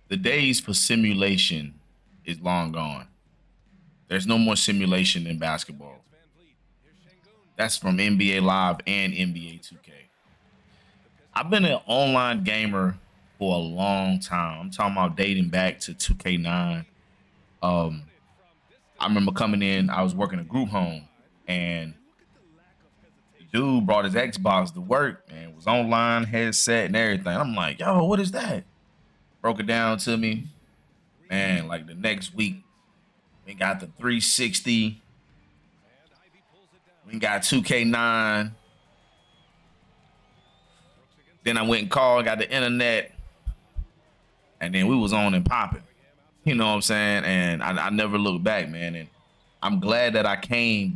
The days for simulation is long gone. There's no more simulation in basketball. That's from NBA Live and NBA 2K. I've been an online gamer for a long time. I'm talking about dating back to 2K9. Um, I remember coming in, I was working a group home, and the dude brought his Xbox to work and was online, headset, and everything. I'm like, yo, what is that? Broke it down to me. Man, like the next week, we got the 360, we got 2K9. Then I went and called, got the internet, and then we was on and popping. You know what I'm saying? And I never looked back, man. And I'm glad that I came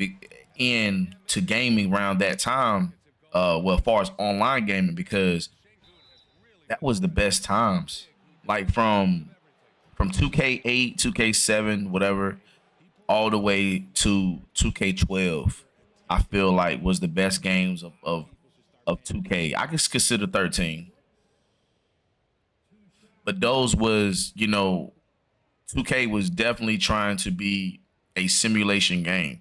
in to gaming around that time. Well, as far as online gaming, because that was the best times. Like from 2K8, 2K7, whatever, all the way to 2K12. I feel like was the best games of 2K. I could consider 13, but those was 2K was definitely trying to be a simulation game.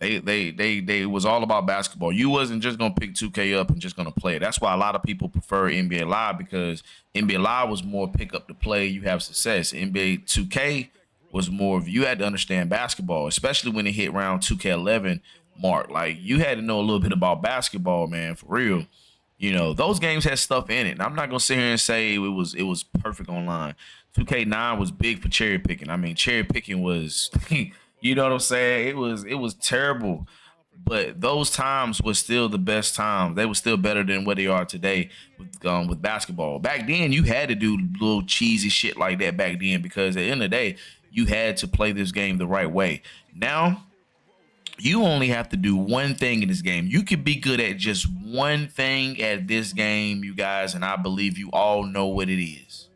They was all about basketball. You wasn't just gonna pick 2K up and just gonna play it. That's why a lot of people prefer NBA Live, because NBA Live was more pick up to play, you have success. NBA 2K was more of, you had to understand basketball, especially when it hit round 2K11 mark. Like, you had to know a little bit about basketball, man, for real. Those games had stuff in it. And I'm not gonna sit here and say it was perfect online. 2K9 was big for cherry picking. I mean, cherry picking was you know what I'm saying? It was terrible. But those times were still the best times. They were still better than what they are today with basketball. Back then, you had to do little cheesy shit like that back then, because at the end of the day, you had to play this game the right way. Now, you only have to do one thing in this game. You could be good at just one thing at this game, you guys, and I believe you all know what it is: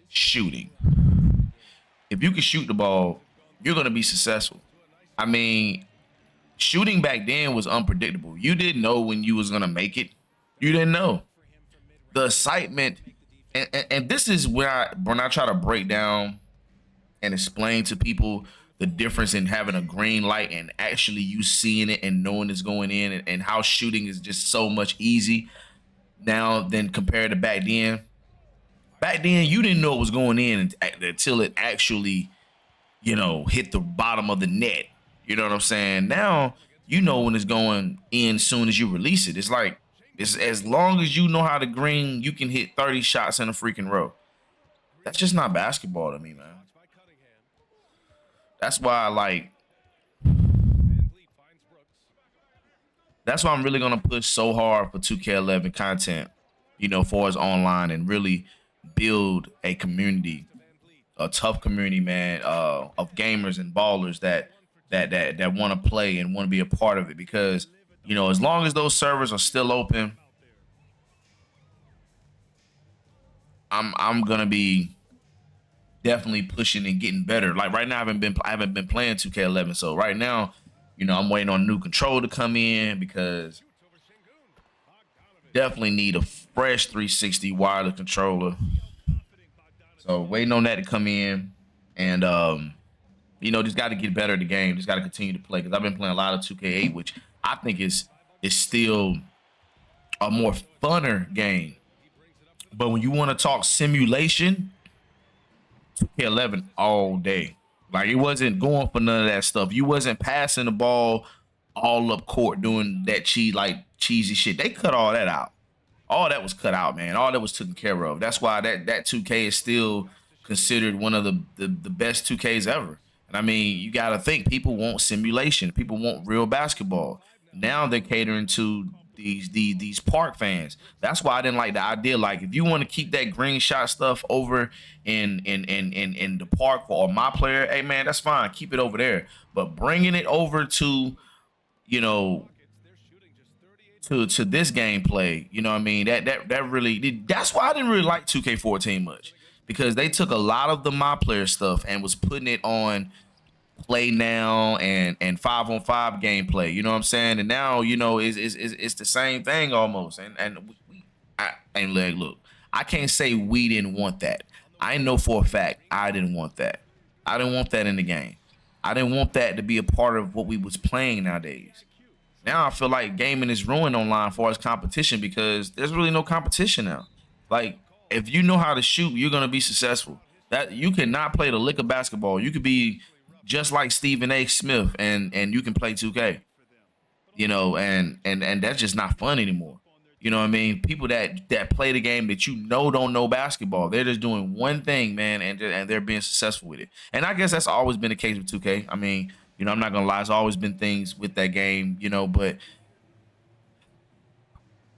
shooting. If you can shoot the ball, you're going to be successful. I mean, shooting back then was unpredictable. You didn't know when you was going to make it. You didn't know. The excitement, and this is where when I try to break down and explain to people the difference in having a green light and actually you seeing it and knowing it's going in, and how shooting is just so much easy now than compared to back then. Back then, you didn't know it was going in until it actually, hit the bottom of the net. You know what I'm saying? Now, you know when it's going in soon as you release it. It's like, it's as long as you know how to green, you can hit 30 shots in a freaking row. That's just not basketball to me, man. That's why I like that's why I'm really gonna push so hard for 2K11 content, for us online, and really build a community, a tough community, man, of gamers and ballers that want to play and want to be a part of it. Because as long as those servers are still open, I'm gonna be definitely pushing and getting better. Like right now, I haven't been playing 2K11, so right now, I'm waiting on a new control to come in, because definitely need a fresh 360 wireless controller. So waiting on that to come in, and just got to get better at the game. Just got to continue to play, because I've been playing a lot of 2K8, which I think is still a more funner game. But when you want to talk simulation, 2K11 all day. Like, it wasn't going for none of that stuff. You wasn't passing the ball all up court doing that cheesy shit. They cut all that out. All that was cut out, man. All that was taken care of. That's why that 2K is still considered one of the best 2Ks ever. And I mean, you got to think, people want simulation. People want real basketball. Now they're catering to these park fans. That's why I didn't like the idea. Like, if you want to keep that green shot stuff over in the park for my player, hey man, that's fine. Keep it over there. But bringing it over to you know to this gameplay, you know what I mean? That really, that's why I didn't really like 2K14 much, because they took a lot of the my player stuff and was putting it on play now and 5-on-5 gameplay. You know what I'm saying? And now it's the same thing almost. And And look, I can't say we didn't want that. I know for a fact I didn't want that. I didn't want that in the game. I didn't want that to be a part of what we was playing nowadays. Now I feel like gaming is ruined online for as competition because there's really no competition now. Like if you know how to shoot, you're gonna be successful. That you cannot play the lick of basketball. You could be just like Stephen A. Smith and you can play 2K. And that's just not fun anymore. You know what I mean? People that play the game that don't know basketball. They're just doing one thing, man, and they're being successful with it. And I guess that's always been the case with 2K. I mean, I'm not gonna lie, it's always been things with that game, but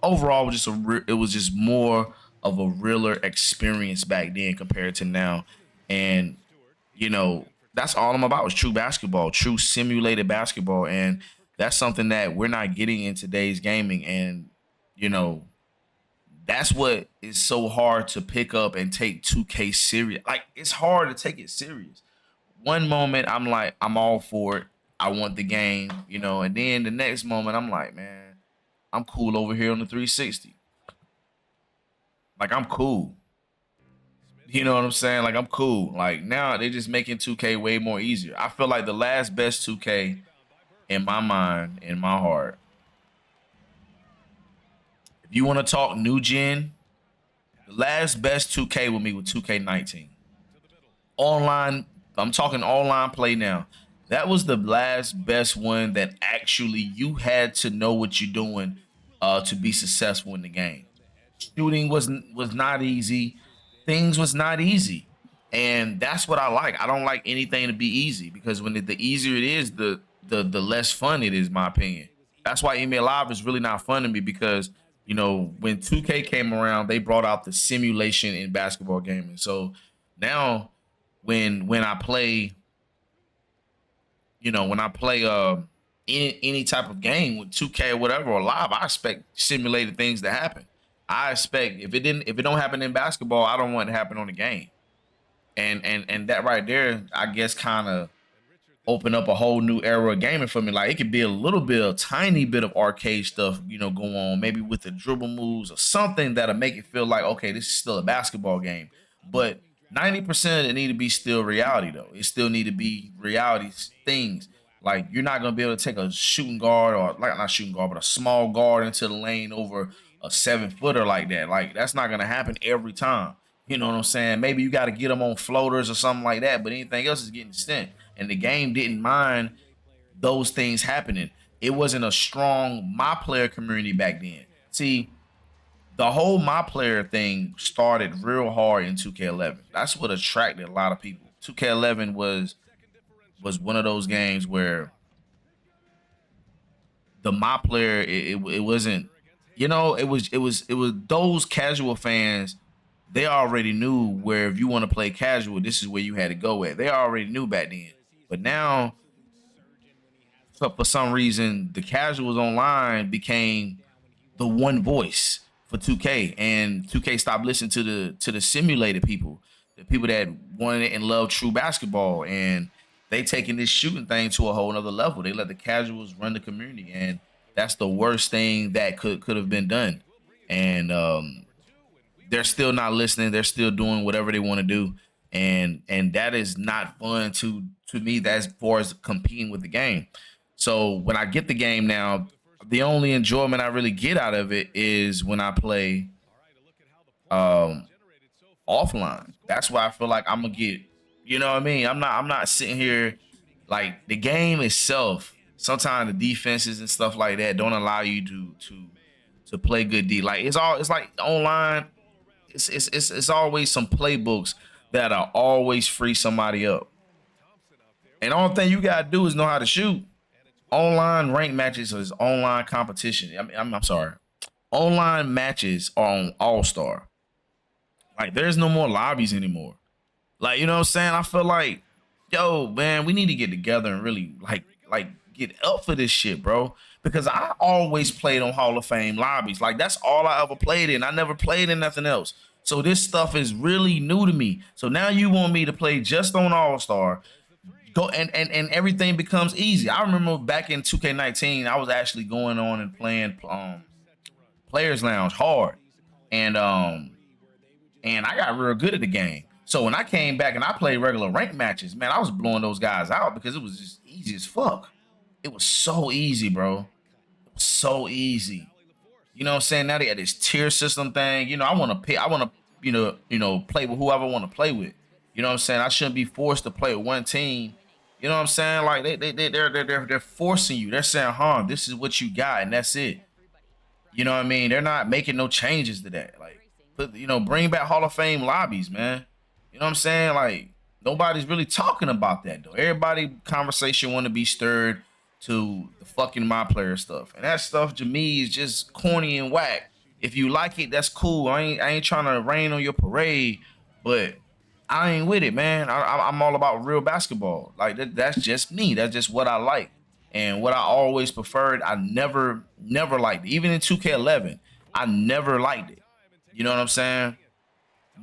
overall, it was just more of a realer experience back then compared to now, and that's all I'm about is true basketball, true simulated basketball, and that's something that we're not getting in today's gaming, and you know that's what is so hard to pick up and take 2K serious. Like it's hard to take it serious. One moment I'm like I'm all for it, I want the game, and then the next moment I'm like, man, I'm cool over here on the 360. Like I'm cool. You know what I'm saying? Like I'm cool. Like now they're just making 2K way more easier. I feel like the last best 2K in my mind, in my heart. If you want to talk new gen, the last best 2K with me with 2K19. Online, I'm talking online play now. That was the last best one that actually you had to know what you're doing to be successful in the game. Shooting was not easy. Things was not easy. And that's what I like. I don't like anything to be easy because when the easier it is, the less fun it is, in my opinion. That's why NBA Live is really not fun to me because, when 2K came around, they brought out the simulation in basketball gaming. So now when I play, any type of game with 2K or whatever or live, I expect simulated things to happen. I expect if it don't happen in basketball, I don't want it to happen on the game. And that right there, I guess kind of open up a whole new era of gaming for me. Like it could be a tiny bit of arcade stuff, go on, maybe with the dribble moves or something that'll make it feel like, okay, this is still a basketball game. But 90% of it need to be still reality though. It still need to be reality things. Like you're not gonna be able to take a shooting guard or like not shooting guard, but a small guard into the lane over a 7-footer like that. Like that's not gonna happen every time. You know what I'm saying? Maybe you got to get them on floaters or something like that, but anything else is getting stent. And the game didn't mind those things happening. It wasn't a strong my player community back then. See, the whole my player thing started real hard in 2K11. That's what attracted a lot of people. 2K11 was one of those games where the my player it wasn't, it was those casual fans. They already knew where if you want to play casual, this is where you had to go at. They already knew back then. But now, for some reason, the casuals online became the one voice for 2K, and 2K stopped listening to the simulated people, the people that wanted and loved true basketball, and they taking this shooting thing to a whole nother level. They let the casuals run the community, and that's the worst thing that could have been done. And they're still not listening. They're still doing whatever they want to do, and that is not fun to me. That's as far as competing with the game. So when I get the game now, the only enjoyment I really get out of it is when I play offline. That's why I feel like I'm gonna get. You know what I mean? I'm not sitting here like the game itself. Sometimes the defenses and stuff like that don't allow you to play good D. Like it's like online. It's always some playbooks that'll always free somebody up. And the only thing you gotta do is know how to shoot. Online rank matches is online competition. I mean, I'm sorry. Online matches are on All Star. Like there's no more lobbies anymore. Like you know what I'm saying? I feel like, yo, man, we need to get together and really like get up for this shit, bro. Because I always played on Hall of Fame lobbies. Like that's all I ever played in. I never played in nothing else. So this stuff is really new to me. So now you want me to play just on All Star, go and everything becomes easy. I remember back in 2K19, I was actually going on and playing Players Lounge hard, and I got real good at the game. So when I came back and I played regular rank matches, man, I was blowing those guys out because it was just easy as fuck. It was so easy, bro. It was so easy. You know what I'm saying? Now they got this tier system thing. You know, I want to pay. I want to, play with whoever I want to play with. You know what I'm saying? I shouldn't be forced to play with one team. You know what I'm saying? Like they're forcing you. They're saying, "Huh, this is what you got, and that's it." You know what I mean? They're not making no changes to that. Like, bring back Hall of Fame lobbies, man. You know what I'm saying? Like, nobody's really talking about that though. Everybody conversation want to be stirred to the fucking my player stuff, and that stuff to me is just corny and whack. If you like it, that's cool. I ain't trying to rain on your parade, but I ain't with it, man. I'm all about real basketball. Like that's just me. That's just what I like. And what I always preferred, I never liked it. Even in 2K11, I never liked it. You know what I'm saying?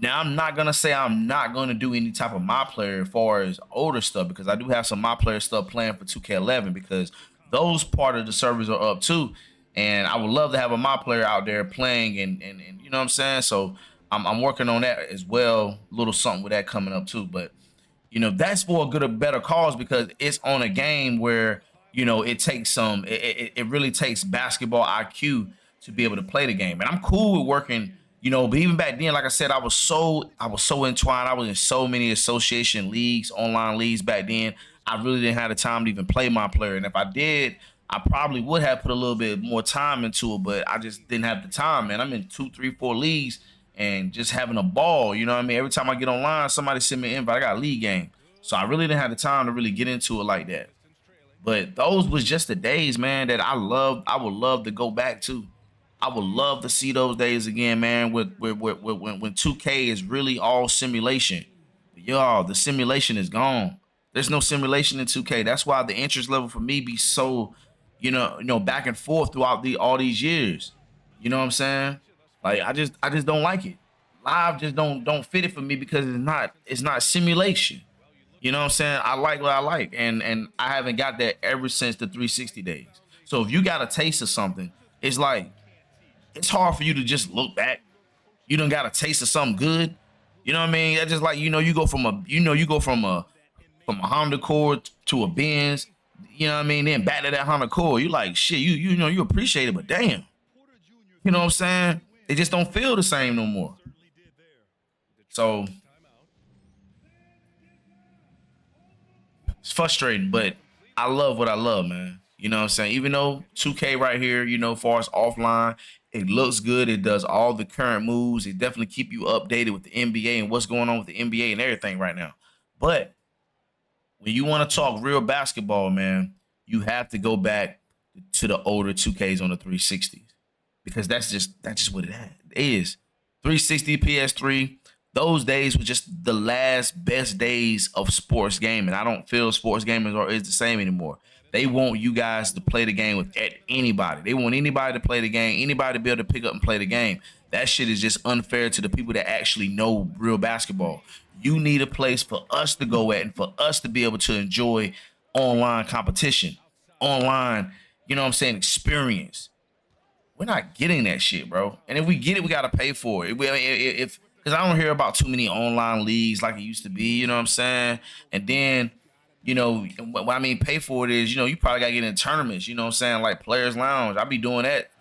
Now I'm not gonna say I'm not gonna do any type of my player as far as older stuff because I do have some my player stuff planned for 2K11 because those part of the servers are up too, and I would love to have a my player out there playing and you know what I'm saying. So I'm working on that as well. Little something with that coming up too, but that's for a good or better cause because it's on a game where it takes it really takes basketball IQ to be able to play the game. And I'm cool with working, but even back then, like I said, I was so entwined. I was in so many association leagues, online leagues back then. I really didn't have the time to even play my player. And if I did, I probably would have put a little bit more time into it, but I just didn't have the time, man. I'm in 2, 3, 4 leagues and just having a ball. You know what I mean? Every time I get online, somebody send me an invite. I got a league game. So I really didn't have the time to really get into it like that. But those was just the days, man, that I loved. I would love to go back to. I would love to see those days again, man. When 2K is really all simulation, y'all, the simulation is gone. There's no simulation in 2K. That's why the interest level for me be so, back and forth throughout all these years. You know what I'm saying? Like I just don't like it. Live just don't fit it for me because it's not simulation. You know what I'm saying? I like what I like, and I haven't got that ever since the 360 days. So if you got a taste of something, it's like it's hard for you to just look back. You done got a taste of something good. You know what I mean? That's just like you go from a Honda Accord to a Benz. You know what I mean? Then back to that Honda Accord. You like shit. You appreciate it, but damn. You know what I'm saying? It just don't feel the same no more. So it's frustrating, but I love what I love, man. You know what I'm saying? Even though 2K right here, as far as offline, it looks good. It does all the current moves. It definitely keep you updated with the NBA and what's going on with the NBA and everything right now. But when you want to talk real basketball, man, you have to go back to the older 2Ks on the 360s because that's just what it is. 360 PS3. Those days were just the last best days of sports gaming. I don't feel sports gaming is the same anymore. They want you guys to play the game with anybody. They want anybody to play the game, anybody to be able to pick up and play the game. That shit is just unfair to the people that actually know real basketball. You need a place for us to go at and for us to be able to enjoy online competition, online, experience. We're not getting that shit, bro. And if we get it, we got to pay for it. Because I don't hear about too many online leagues like it used to be, you know what I'm saying? And then, what I mean pay for it is, you probably got to get in tournaments, you know what I'm saying? Like Players Lounge. I be doing that,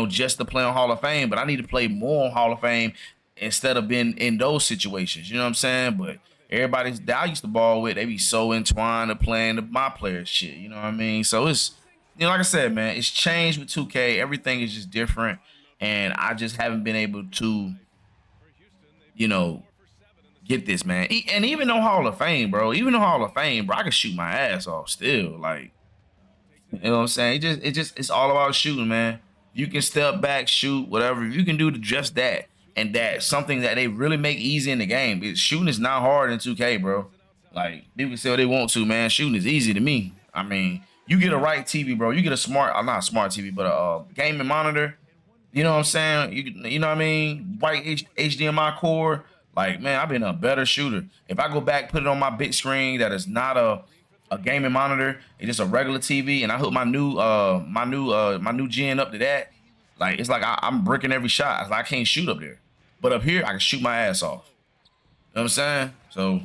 just to play on Hall of Fame. But I need to play more on Hall of Fame instead of being in those situations, you know what I'm saying? But everybody that I used to ball with, they be so entwined to playing my player shit, you know what I mean? So it's, like I said, man, it's changed with 2K. Everything is just different. And I just haven't been able to, get this, man. And even on Hall of Fame, bro, I can shoot my ass off still. Like, you know what I'm saying? It's all about shooting, man. You can step back, shoot, whatever. You can do just that. And that's something that they really make easy in the game. Shooting is not hard in 2K, bro. Like, people say what they want to, man. Shooting is easy to me. I mean, you get a right TV, bro. You get not a smart TV, but a gaming monitor. You know what I'm saying? You know what I mean? White HDMI cord. Like, man, I've been a better shooter. If I go back, put it on my big screen that is not a gaming monitor, it's just a regular TV, and I hook my new gen up to that. Like it's like I'm bricking every shot. Like, I can't shoot up there, but up here I can shoot my ass off. You know what I'm saying? So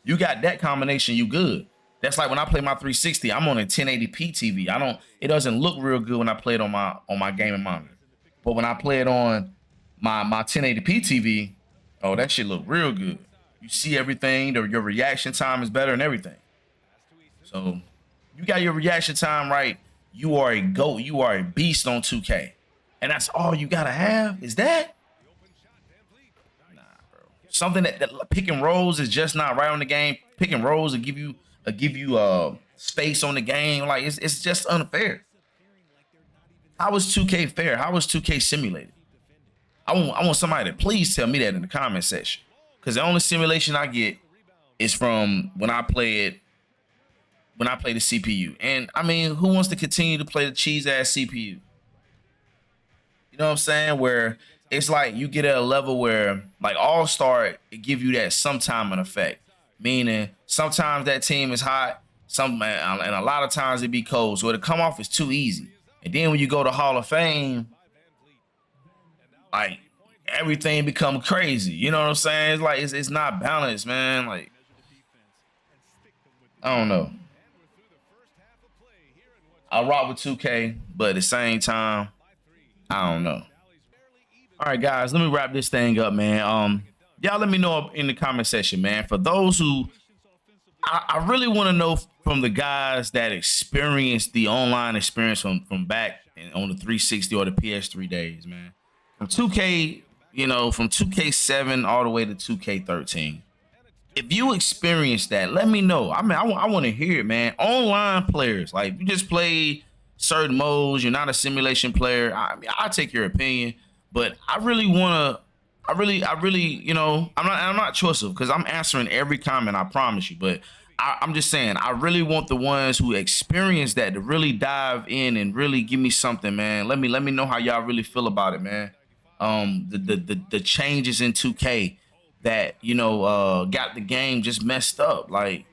you got that combination, you good. That's like when I play my 360, I'm on a 1080p TV. I don't. It doesn't look real good when I play it on my gaming monitor, but when I play it on my 1080p TV, oh, that shit look real good. You see everything. Your reaction time is better and everything. So you got your reaction time right. You are a GOAT. You are a beast on 2K. And that's all you gotta have? Is that? Nah, bro. Something that pick and rolls is just not right on the game. Pick and rolls will give you space on the game. Like it's just unfair. How is 2K fair? How is 2K simulated? I want somebody to please tell me that in the comment section. Because the only simulation I get is from when I play the CPU. And I mean, who wants to continue to play the cheese ass CPU? You know what I'm saying? Where it's like you get at a level where like All-Star, it give you that sometime an effect. Meaning sometimes that team is hot, and a lot of times it be cold. So it'll come off as too easy. And then when you go to Hall of Fame, like everything become crazy. You know what I'm saying? It's like it's not balanced, man. Like I don't know. I rock with 2K, but at the same time, I don't know. All right, guys, let me wrap this thing up, man. Y'all let me know in the comment section, man. For those who, I really want to know from the guys that experienced the online experience from back on the 360 or the PS3 days, man. From 2K, from 2K7 all the way to 2K13. If you experienced that, let me know. I mean, I want to hear it, man. Online players, like you just play certain modes, you're not a simulation player. I'll take your opinion, but I really, I'm not choice-of because I'm answering every comment, I promise you. But I'm just saying, I really want the ones who experience that to really dive in and really give me something, man. Let me know how y'all really feel about it, man. The changes in 2K that got the game just messed up. Like,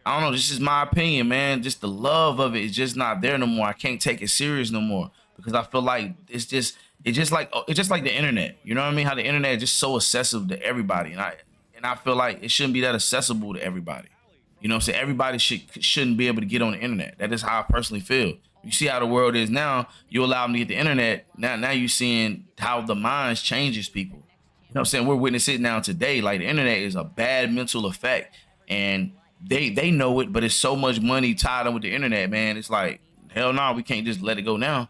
I don't know, this is my opinion, man. Just the love of it is just not there no more. I can't take it serious no more because I feel like it's just like the internet. You know what I mean? How the internet is just so accessible to everybody, and I feel like it shouldn't be that accessible to everybody. You know what I'm saying? Everybody shouldn't be able to get on the internet. That is how I personally feel. You see how the world is now. You allow them to get the internet. Now you're seeing how the minds changes people. You know what I'm saying? We're witnessing it now today. Like the internet is a bad mental effect, and they know it, but it's so much money tied up with the internet, man. It's like, hell no, we can't just let it go now.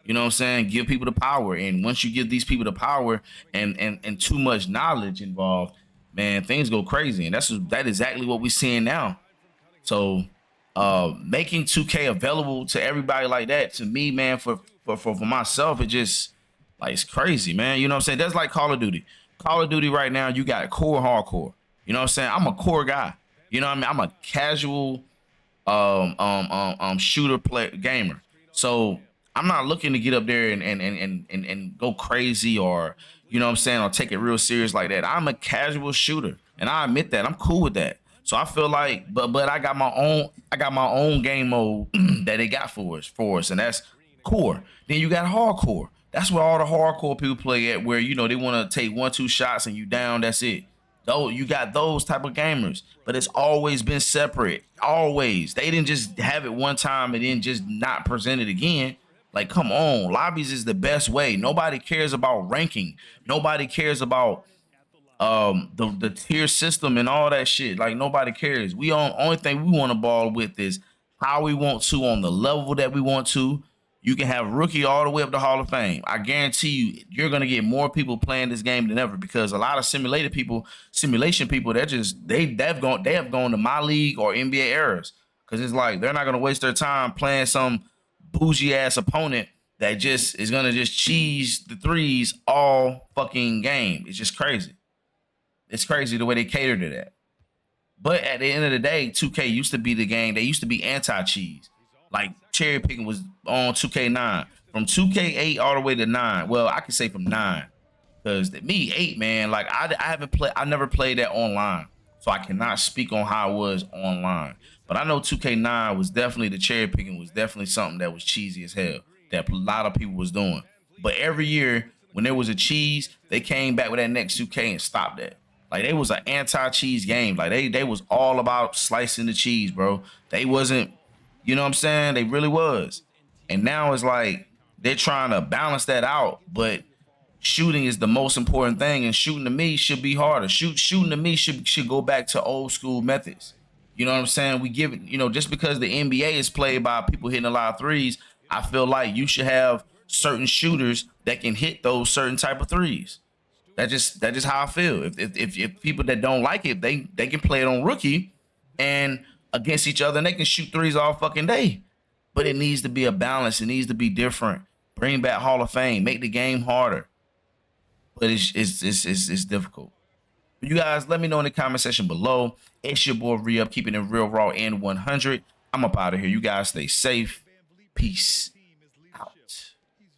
You know what I'm saying? Give people the power, and once you give these people the power and too much knowledge involved, man, things go crazy, and that's exactly what we're seeing now. So, making 2K available to everybody like that, to me, man, for myself, it just like it's crazy, man. You know what I'm saying? That's like Call of Duty. Call of Duty right now, you got core, hardcore. You know what I'm saying? I'm a core guy. You know what I mean? I'm a casual shooter gamer. So I'm not looking to get up there and go crazy or, you know what I'm saying, or take it real serious like that. I'm a casual shooter, and I admit that. I'm cool with that. So I feel like, but I got my own game mode that they got for us, and that's core. Then you got hardcore. That's where all the hardcore people play at, where they want to take 1-2 shots and you down. That's it. Though you got those type of gamers, but it's always been separate. Always. They didn't just have it one time and then just not present it again. Like, come on, lobbies is the best way. Nobody cares about ranking. Nobody cares about the tier system and all that shit. Like, nobody cares. Only thing we want to ball with is how we want to on the level that we want to. You can have rookie all the way up to Hall of Fame. I guarantee you're gonna get more people playing this game than ever, because a lot of simulation people, they have gone to my league or NBA eras, because it's like they're not gonna waste their time playing some bougie ass opponent that just is gonna just cheese the threes all fucking game. It's just crazy. It's crazy the way they cater to that. But at the end of the day, 2K used to be the game. They used to be anti-cheese. Like cherry picking was on 2K9. From 2K8 all the way to 9. Well, I can say from 9. Because me, 8, man, like I never played that online. So I cannot speak on how it was online. But I know 2K9 was definitely, the cherry picking was definitely something that was cheesy as hell, that a lot of people was doing. But every year when there was a cheese, they came back with that next 2K and stopped that. Like they was an anti-cheese game. Like they was all about slicing the cheese, bro. They wasn't, you know what I'm saying? They really was. And now it's like they're trying to balance that out, but shooting is the most important thing, and shooting to me should be harder. Shooting to me should go back to old school methods. You know what I'm saying? We give it, just because the NBA is played by people hitting a lot of threes, I feel like you should have certain shooters that can hit those certain type of threes. That's just how I feel. If people that don't like it, they can play it on rookie and against each other, and they can shoot threes all fucking day. But it needs to be a balance. It needs to be different. Bring back Hall of Fame. Make the game harder. But it's difficult. You guys, let me know in the comment section below. It's your boy Re-Up, keeping it real, raw, and 100. I'm up out of here. You guys stay safe. Peace.